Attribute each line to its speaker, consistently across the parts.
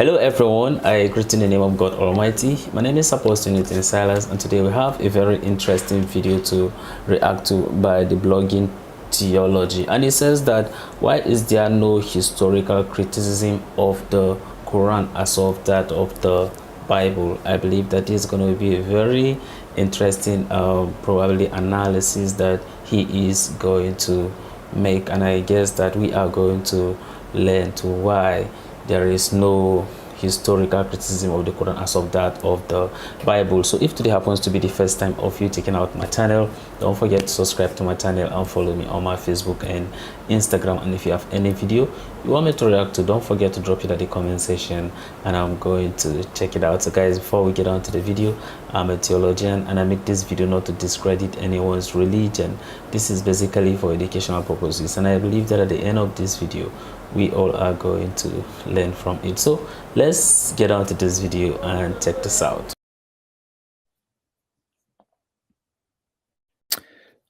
Speaker 1: Hello everyone, I greet in the name of God Almighty. My name is Apostle Silas, and today we have a very interesting video to react to by the blogging Theology. And it says that why is there no historical criticism of the Quran as of that of the Bible? I believe that is going to be a very interesting probably analysis that he is going to make, and I guess that we are going to learn to why there is no historical criticism of the Quran as of that of the Bible. So if today happens to be the first time of you checking out my channel, don't forget to subscribe to my channel and follow me on my Facebook and Instagram. And if you have any video you want me to react to, don't forget to drop it at the comment section and I'm going to check it out. So guys, before we get on to the video, I'm a theologian and I make this video not to discredit anyone's religion. This is basically for educational purposes, and I believe that at the end of this video we all are going to learn from it. So let's get on to this video and check this out.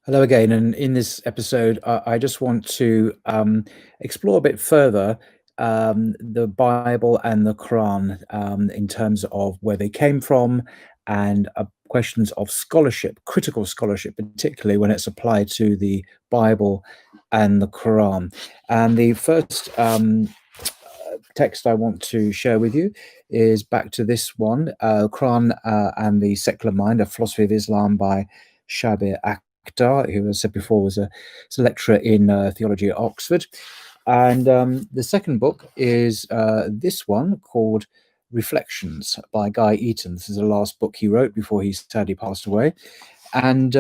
Speaker 2: Hello again, and in this episode I just want to explore a bit further the Bible and the Quran in terms of where they came from and questions of scholarship, critical scholarship, particularly when it's applied to the Bible and the Quran. And the first text I want to share with you is back to this one, Quran and the Secular Mind, A Philosophy of Islam by Shabir Akhtar, who, as I said before, was a lecturer in theology at Oxford. And the second book is this one called Reflections by Guy Eaton. This is the last book he wrote before he sadly passed away. And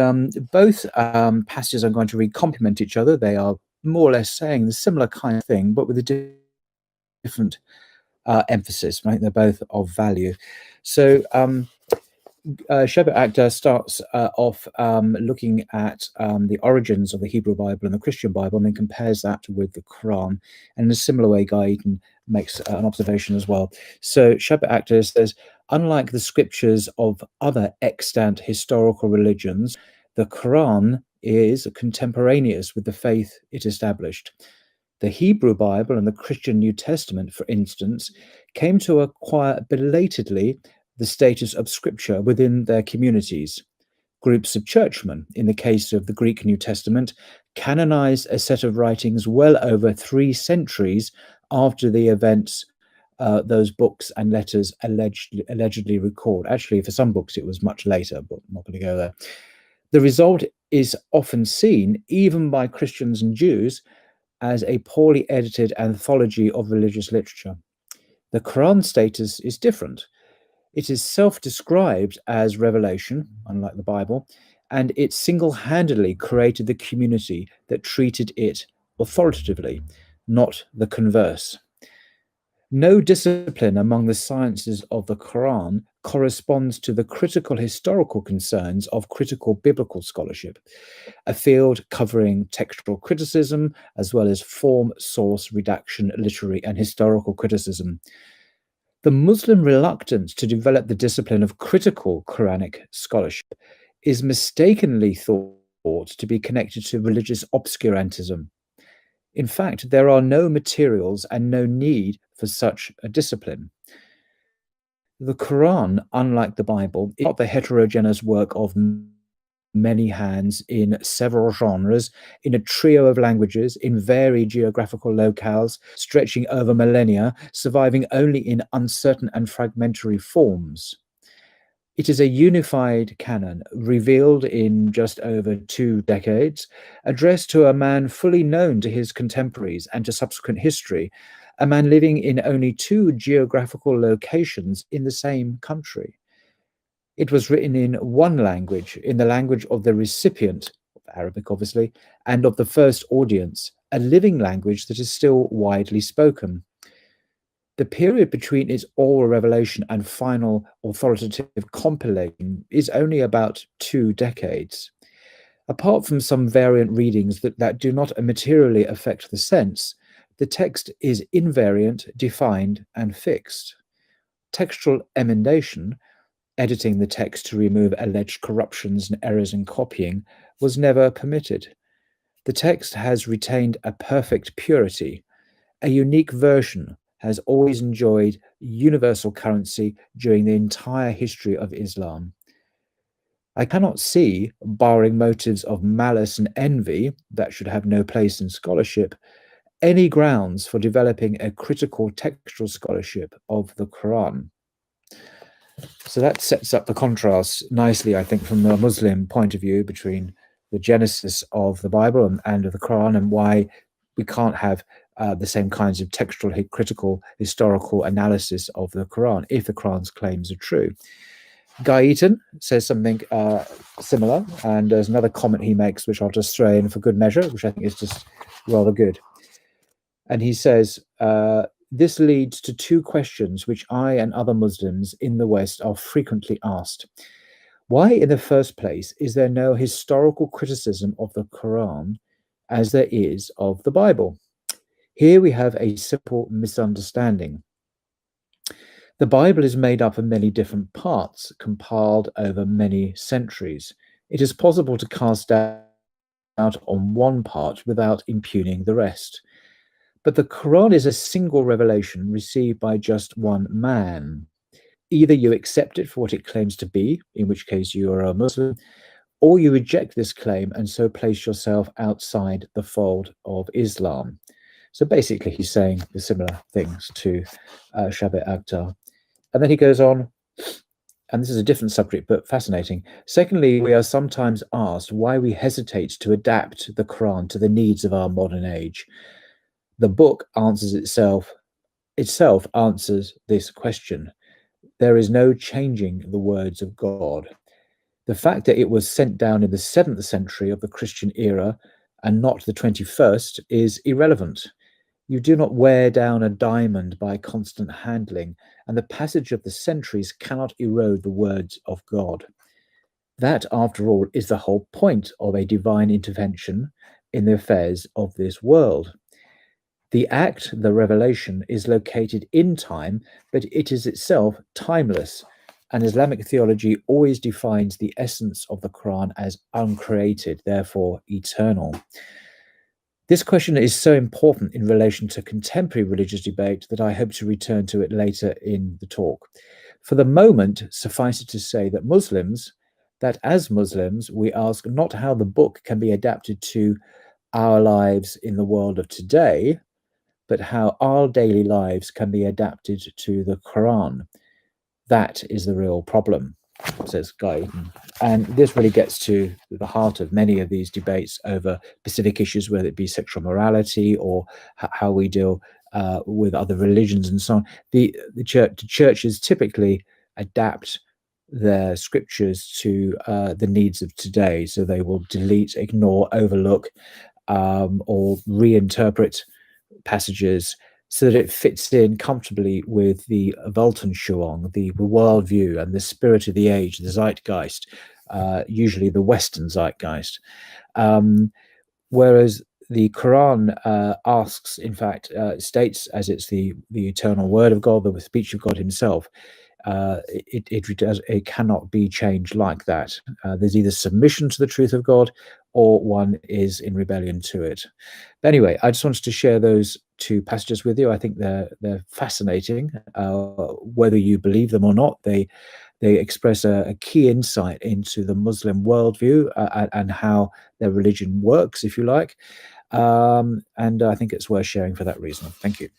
Speaker 2: both passages I'm going to read complement each other. They are more or less saying the similar kind of thing, but with a different emphasis. Right? They're both of value. So Shabir Akhtar starts off looking at the origins of the Hebrew Bible and the Christian Bible, and then compares that with the Quran. And in a similar way, Guy Eaton makes an observation as well. So Shabir Akhtar says, unlike the scriptures of other extant historical religions, the Quran is contemporaneous with the faith it established. The Hebrew Bible and the Christian New Testament, for instance, came to acquire belatedly the status of scripture within their communities. Groups of churchmen, in the case of the Greek New Testament, canonized a set of writings well over 3 centuries after the events those books and letters allegedly record. Actually, for some books it was much later, but I'm not going to go there. The result is often seen, even by Christians and Jews, as a poorly edited anthology of religious literature. The Quran status is different. It is self-described as revelation, unlike the Bible, and it single-handedly created the community that treated it authoritatively, not the converse. No discipline among the sciences of the Quran corresponds to the critical historical concerns of critical biblical scholarship, a field covering textual criticism as well as form, source, redaction, literary and historical criticism. The Muslim reluctance to develop the discipline of critical Quranic scholarship is mistakenly thought to be connected to religious obscurantism. In fact, there are no materials and no need for such a discipline. The Quran, unlike the Bible, is not the heterogeneous work of many hands in several genres, in a trio of languages, in varied geographical locales, stretching over millennia, surviving only in uncertain and fragmentary forms. It is a unified canon, revealed in just over 2 decades, addressed to a man fully known to his contemporaries and to subsequent history, a man living in only 2 geographical locations in the same country. It was written in one language, in the language of the recipient, Arabic obviously, and of the first audience, a living language that is still widely spoken. The period between its oral revelation and final authoritative compilation is only about 2 decades. Apart from some variant readings that do not materially affect the sense, the text is invariant, defined, and fixed. Textual emendation, editing the text to remove alleged corruptions and errors in copying, was never permitted. The text has retained a perfect purity. A unique version has always enjoyed universal currency during the entire history of Islam. I cannot see, barring motives of malice and envy that should have no place in scholarship, any grounds for developing a critical textual scholarship of the Quran. So that sets up the contrast nicely, I think, from the Muslim point of view between the genesis of the Bible and of the Quran, and why we can't have the same kinds of textual, critical, historical analysis of the Quran if the Quran's claims are true. Guy Eaton says something similar, and there's another comment he makes, which I'll just throw in for good measure, which I think is just rather good. And he says, this leads to two questions which I and other Muslims in the West are frequently asked. Why, in the first place, is there no historical criticism of the Quran as there is of the Bible? Here we have a simple misunderstanding. The Bible is made up of many different parts, compiled over many centuries. It is possible to cast doubt on one part without impugning the rest. But the Quran is a single revelation received by just one man. Either you accept it for what it claims to be, in which case you are a Muslim, or you reject this claim and so place yourself outside the fold of Islam. So basically, he's saying the similar things to Shabbat Akhtar. And then he goes on, and this is a different subject, but fascinating. Secondly, we are sometimes asked why we hesitate to adapt the Quran to the needs of our modern age. The book answers itself answers this question. There is no changing the words of God. The fact that it was sent down in the 7th century of the Christian era and not the 21st is irrelevant. You do not wear down a diamond by constant handling, and the passage of the centuries cannot erode the words of God. That, after all, is the whole point of a divine intervention in the affairs of this world. The act, the revelation, is located in time, but it is itself timeless, and Islamic theology always defines the essence of the Quran as uncreated, therefore eternal. This question is so important in relation to contemporary religious debate that I hope to return to it later in the talk. For the moment, suffice it to say that as Muslims, we ask not how the book can be adapted to our lives in the world of today, but how our daily lives can be adapted to the Quran. That is the real problem, says Guy. And this really gets to the heart of many of these debates over specific issues, whether it be sexual morality or how we deal with other religions and so on. The churches typically adapt their scriptures to the needs of today. So they will delete, ignore, overlook, or reinterpret passages so that it fits in comfortably with the Weltanschauung, the worldview and the spirit of the age, the zeitgeist, usually the Western zeitgeist. Whereas the Quran asks, in fact, states as it's the eternal word of God, the speech of God himself, it cannot be changed like that. There's either submission to the truth of God or one is in rebellion to it. But anyway, I just wanted to share those two passages with you. I think they're fascinating. Whether you believe them or not, they express a key insight into the Muslim worldview and how their religion works, if you like. And I think it's worth sharing for that reason. Thank you.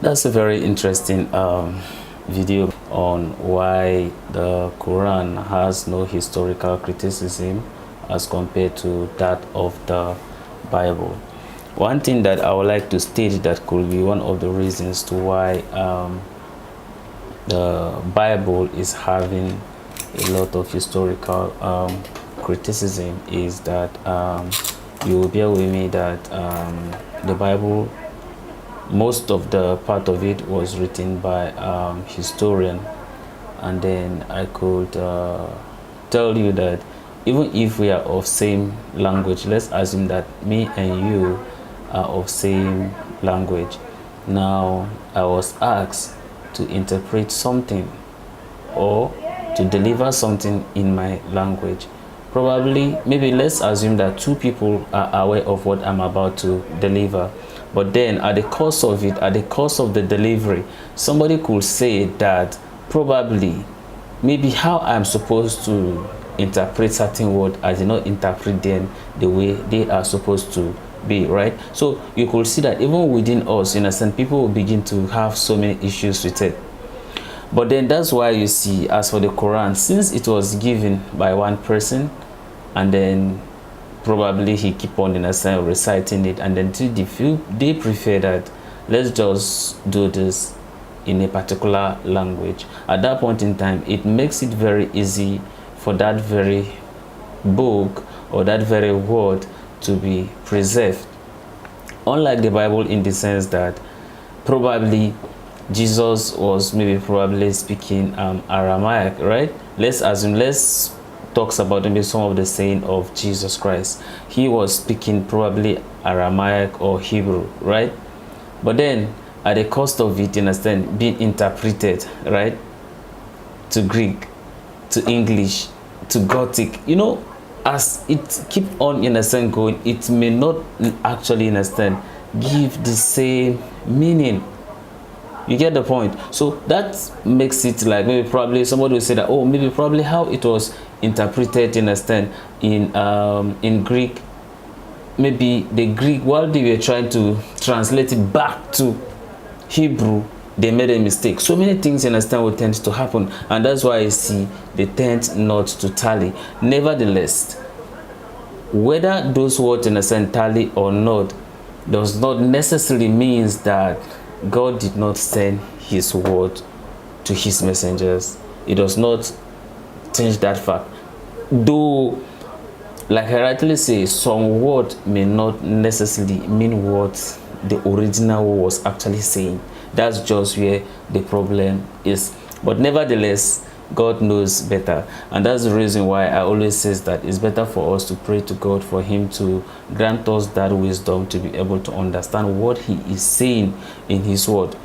Speaker 1: That's a very interesting video on why the Quran has no historical criticism as compared to that of the Bible. One thing that I would like to state that could be one of the reasons to why the Bible is having a lot of historical criticism is that you will bear with me that the Bible, most of the part of it was written by historian, and then I could tell you that even if we are of same language, let's assume that me and you are of same language. Now I was asked to interpret something or to deliver something in my language. probably, maybe let's assume that two people are aware of what I'm about to deliver, but then at the course of it, at the course of the delivery, somebody could say that probably maybe how I'm supposed to interpret certain word, I did not interpret them the way they are supposed to be, right? So you could see that even within us, in a sense, people will begin to have so many issues with it. But then that's why you see, as for the Quran, since it was given by one person, and then probably he keep on, in a sense, reciting it, and then they prefer that let's just do this in a particular language. At that point in time, it makes it very easy for that very book or that very word to be preserved, unlike the Bible, in the sense that probably Jesus was maybe probably speaking Aramaic, right? Let's assume, let's talks about maybe some of the saying of Jesus Christ. He was speaking probably Aramaic or Hebrew, right? But then at the cost of it, you understand, being interpreted, right, to Greek, to English, to Gothic, you know, as it keep on, in a sense, going, it may not actually, understand, give the same meaning. You get the point? So that makes it like maybe probably somebody will say that, oh, maybe probably how it was interpreted, you understand, in Greek, maybe the Greek, while they were trying to translate it back to Hebrew, they made a mistake. So many things, you understand, will tend to happen, and that's why I see they tend not to tally. Nevertheless, whether those words, in a sense, tally or not, does not necessarily means that God did not send his word to his messengers. It does not change that fact. Though, like I rightly say, some word may not necessarily mean what the original was actually saying. That's just where the problem is. But nevertheless, God knows better, and that's the reason why I always says that it's better for us to pray to God for him to grant us that wisdom to be able to understand what he is saying in his word.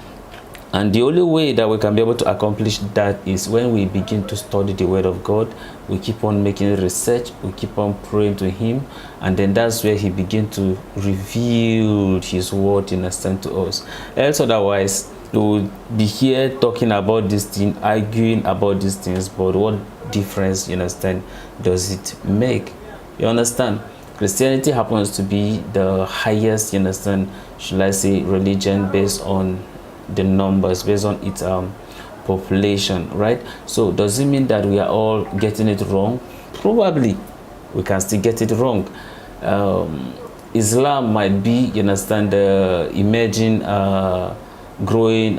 Speaker 1: And the only way that we can be able to accomplish that is when we begin to study the word of God. We keep on making research, we keep on praying to him, and then that's where he begins to reveal his word, in a sense, to us. Else otherwise, we will be here talking about this thing, arguing about these things, but what difference, you understand, does it make? You understand? Christianity happens to be the highest, you understand, should I say, religion based on the numbers, based on its population, right? So does it mean that we are all getting it wrong? Probably we can still get it wrong. Islam might be, you understand, the emerging growing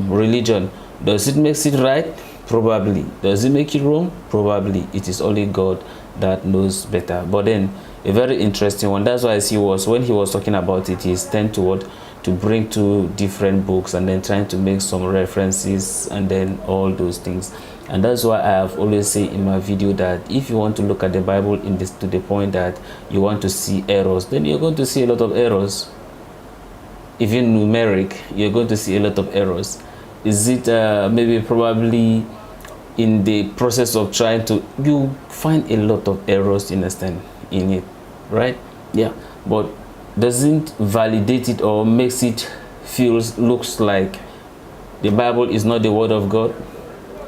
Speaker 1: religion. Does it make it right? Probably. Does it make it wrong? Probably. It is only God that knows better. But then a very interesting one, that's why I see was when he was talking about it, he's tend to bring two different books and then trying to make some references and then all those things. And that's why I have always said in my video that if you want to look at the Bible in this to the point that you want to see errors, then you're going to see a lot of errors. Even numeric, you're going to see a lot of errors. Is it maybe probably in the process of trying to, you find a lot of errors, in it, right? Yeah, but doesn't validate it or makes it looks like the Bible is not the word of God.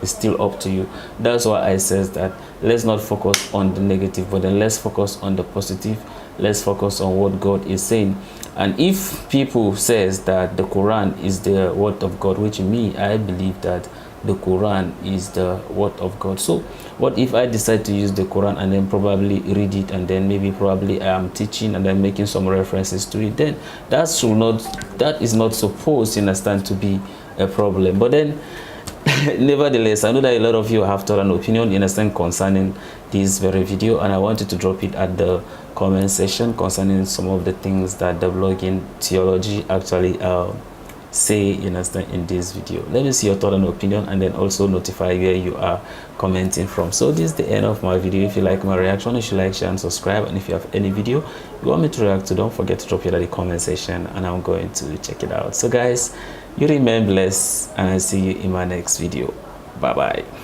Speaker 1: It's still up to you. That's why I says that let's not focus on the negative, but then let's focus on the positive. Let's focus on what God is saying. And if people says that the Quran is the word of God, which me, I believe that the Quran is the word of God. So what if I decide to use the Quran and then probably read it, and then maybe probably I am teaching and then making some references to it, then that is not supposed, understand, to be a problem. But then nevertheless, I know that a lot of you have thought an opinion, understand, concerning this very video, and I wanted to drop it at the comment section concerning some of the things that the blogging theology actually say, understand, in this video. Let me see your thought and opinion, and then also notify where you are commenting from. So this is the end of my video. If you like my reaction, you should like, share and subscribe, and if you have any video you want me to react to, don't forget to drop it at the comment section and I'm going to check it out. So guys, you remain blessed, and I'll see you in my next video. Bye bye.